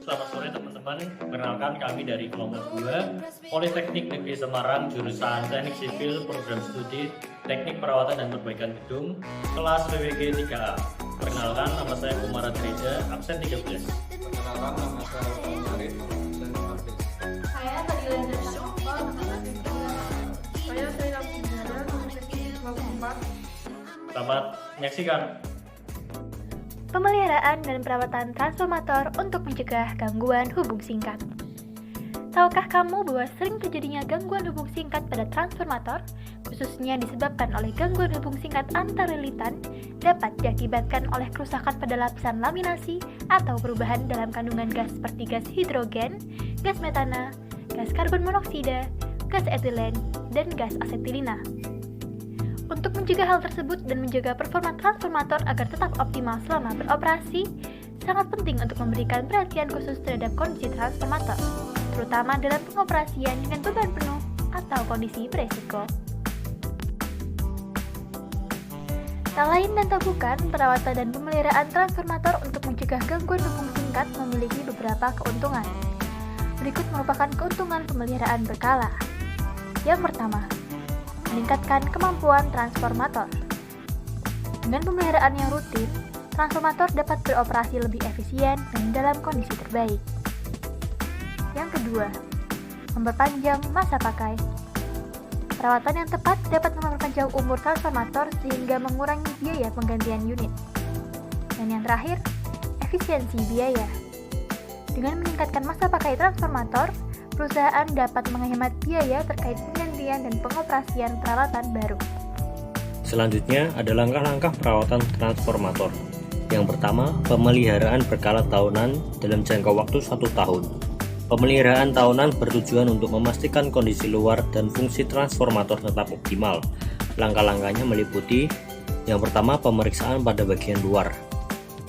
selamat sore teman-teman. Perkenalkan kami dari kelompok 2 Politeknik Negeri Semarang, jurusan Teknik Sipil, Program Studi Teknik Perawatan dan Perbaikan Gedung, kelas PWG 3A. Perkenalkan, nama saya Kumara Treja, absen 13. Perkenalkan, nama saya Farid, absen 15. Saya Fadila Syarifah, angkatan 3. Saya Zainab Indra, angkatan 24. Selamat menyaksikan. Pemeliharaan dan perawatan transformator untuk mencegah gangguan hubung singkat. Tahukah kamu bahwa sering terjadinya gangguan hubung singkat pada transformator, khususnya disebabkan oleh gangguan hubung singkat antar lilitan, dapat diakibatkan oleh kerusakan pada lapisan laminasi atau perubahan dalam kandungan gas seperti gas hidrogen, gas metana, gas karbon monoksida, gas etilen, dan gas asetilina. Untuk mencegah hal tersebut dan menjaga performa transformator agar tetap optimal selama beroperasi, sangat penting untuk memberikan perhatian khusus terhadap kondisi transformator, terutama dalam pengoperasian dengan beban penuh atau kondisi beresiko. Tak lain dan tak bukan, perawatan dan pemeliharaan transformator untuk mencegah gangguan hubung singkat memiliki beberapa keuntungan. Berikut merupakan keuntungan pemeliharaan berkala. Yang pertama, meningkatkan kemampuan transformator. Dengan pemeliharaan yang rutin, transformator dapat beroperasi lebih efisien dan dalam kondisi terbaik. Yang kedua, memperpanjang masa pakai. Perawatan yang tepat dapat memperpanjang umur transformator sehingga mengurangi biaya penggantian unit. Dan yang terakhir, efisiensi biaya. Dengan meningkatkan masa pakai transformator, perusahaan dapat menghemat biaya terkait penggantian dan pengoperasian peralatan baru. Selanjutnya ada langkah-langkah perawatan transformator. Yang pertama, pemeliharaan berkala tahunan dalam jangka waktu 1 tahun. Pemeliharaan tahunan bertujuan untuk memastikan kondisi luar dan fungsi transformator tetap optimal. Langkah-langkahnya meliputi: yang pertama, pemeriksaan pada bagian luar.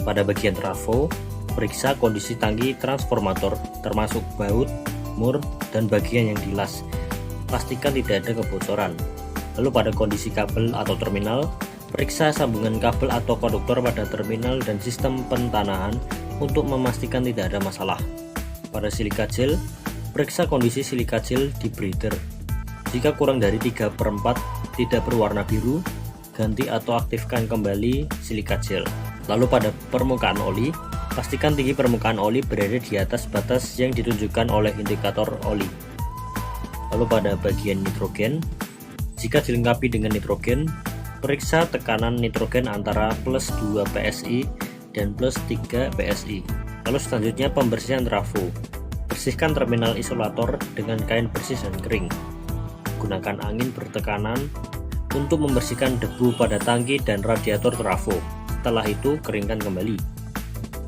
Pada bagian trafo, periksa kondisi tangki transformator termasuk baut, mur, dan bagian yang dilas. Pastikan tidak ada kebocoran. Lalu pada kondisi kabel atau terminal, periksa sambungan kabel atau konduktor pada terminal dan sistem pentanahan untuk memastikan tidak ada masalah. Pada silika gel, periksa kondisi silika gel di breather. Jika kurang dari 3/4 tidak berwarna biru, ganti atau aktifkan kembali silika gel. Lalu pada permukaan oli, pastikan tinggi permukaan oli berada di atas batas yang ditunjukkan oleh indikator oli. Lalu pada bagian nitrogen, jika dilengkapi dengan nitrogen, periksa tekanan nitrogen antara plus 2 PSI dan plus 3 PSI. Lalu selanjutnya pembersihan trafo. Bersihkan terminal isolator dengan kain bersih dan kering. Gunakan angin bertekanan untuk membersihkan debu pada tangki dan radiator trafo. Setelah itu keringkan kembali.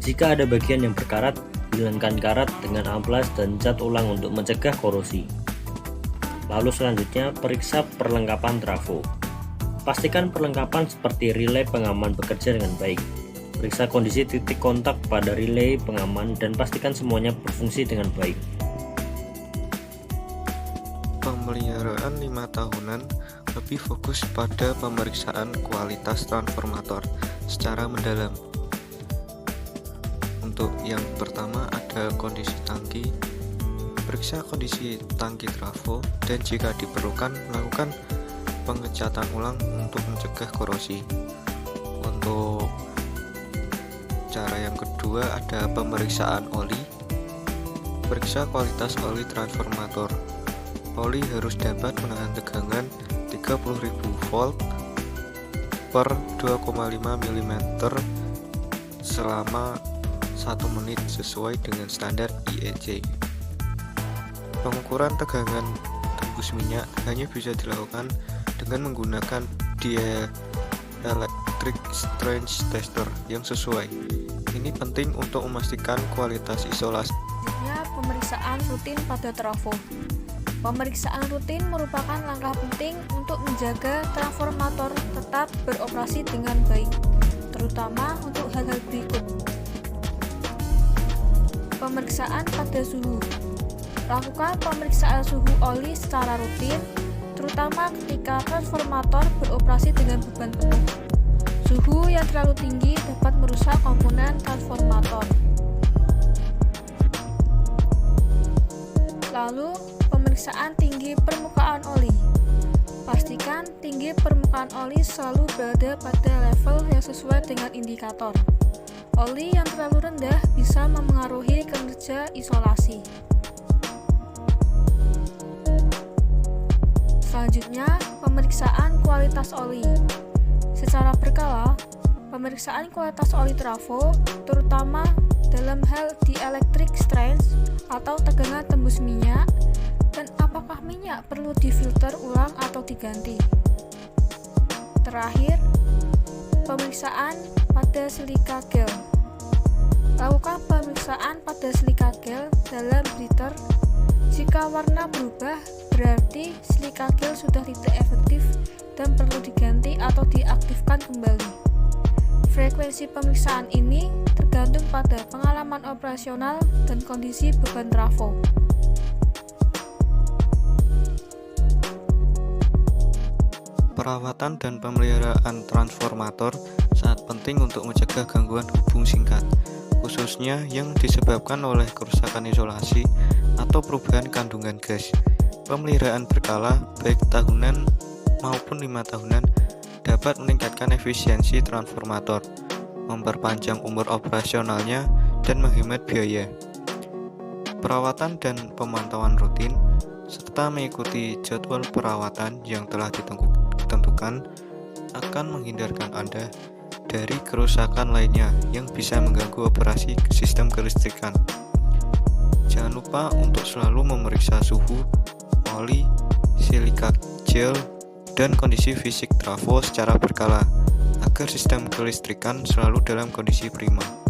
Jika ada bagian yang berkarat, hilangkan karat dengan amplas dan cat ulang untuk mencegah korosi. Lalu selanjutnya periksa perlengkapan trafo. Pastikan perlengkapan seperti relay pengaman bekerja dengan baik. Periksa kondisi titik kontak pada relay pengaman dan pastikan semuanya berfungsi dengan baik. Pemeliharaan 5 tahunan lebih fokus pada pemeriksaan kualitas transformator secara mendalam. Untuk yang pertama ada kondisi tangki. Periksa kondisi tangki trafo dan jika diperlukan lakukan pengecatan ulang untuk mencegah korosi. Untuk cara yang kedua ada pemeriksaan oli. Periksa kualitas oli transformator. Oli harus dapat menahan tegangan 30.000 volt per 2,5 mm selama 1 menit sesuai dengan standar IEC. Pengukuran tegangan tembus minyak hanya bisa dilakukan dengan menggunakan dielectric strange tester yang sesuai. Ini penting untuk memastikan kualitas isolasi. Selanjutnya, pemeriksaan rutin pada trafo. Pemeriksaan rutin merupakan langkah penting untuk menjaga transformator tetap beroperasi dengan baik, terutama untuk hal-hal berikut. Pemeriksaan pada suhu. Lakukan pemeriksaan suhu oli secara rutin, terutama ketika transformator beroperasi dengan beban penuh. Suhu yang terlalu tinggi dapat merusak komponen transformator. Lalu, pemeriksaan tinggi permukaan oli. Pastikan tinggi permukaan oli selalu berada pada level yang sesuai dengan indikator. Oli yang terlalu rendah bisa memengaruhi kinerja isolasi. Selanjutnya, pemeriksaan kualitas oli. Secara berkala, pemeriksaan kualitas oli trafo, terutama dalam hal dielectric strength atau tegangan tembus minyak, dan apakah minyak perlu difilter ulang atau diganti. Terakhir, pemeriksaan pada silika gel. Lakukan pemeriksaan pada silika gel dalam breather. Jika warna berubah, berarti silika gel sudah tidak efektif dan perlu diganti atau diaktifkan kembali. Frekuensi pemeriksaan ini tergantung pada pengalaman operasional dan kondisi beban trafo. Perawatan dan pemeliharaan transformator sangat penting untuk mencegah gangguan hubung singkat, khususnya yang disebabkan oleh kerusakan isolasi atau perubahan kandungan gas. Pemeliharaan berkala, baik tahunan maupun 5 tahunan, dapat meningkatkan efisiensi transformator, memperpanjang umur operasionalnya, dan menghemat biaya. Perawatan dan pemantauan rutin, serta mengikuti jadwal perawatan yang telah ditentukan akan menghindarkan Anda dari kerusakan lainnya yang bisa mengganggu operasi sistem kelistrikan. Jangan lupa untuk selalu memeriksa suhu, oli, silika gel, dan kondisi fisik trafo secara berkala agar sistem kelistrikan selalu dalam kondisi prima.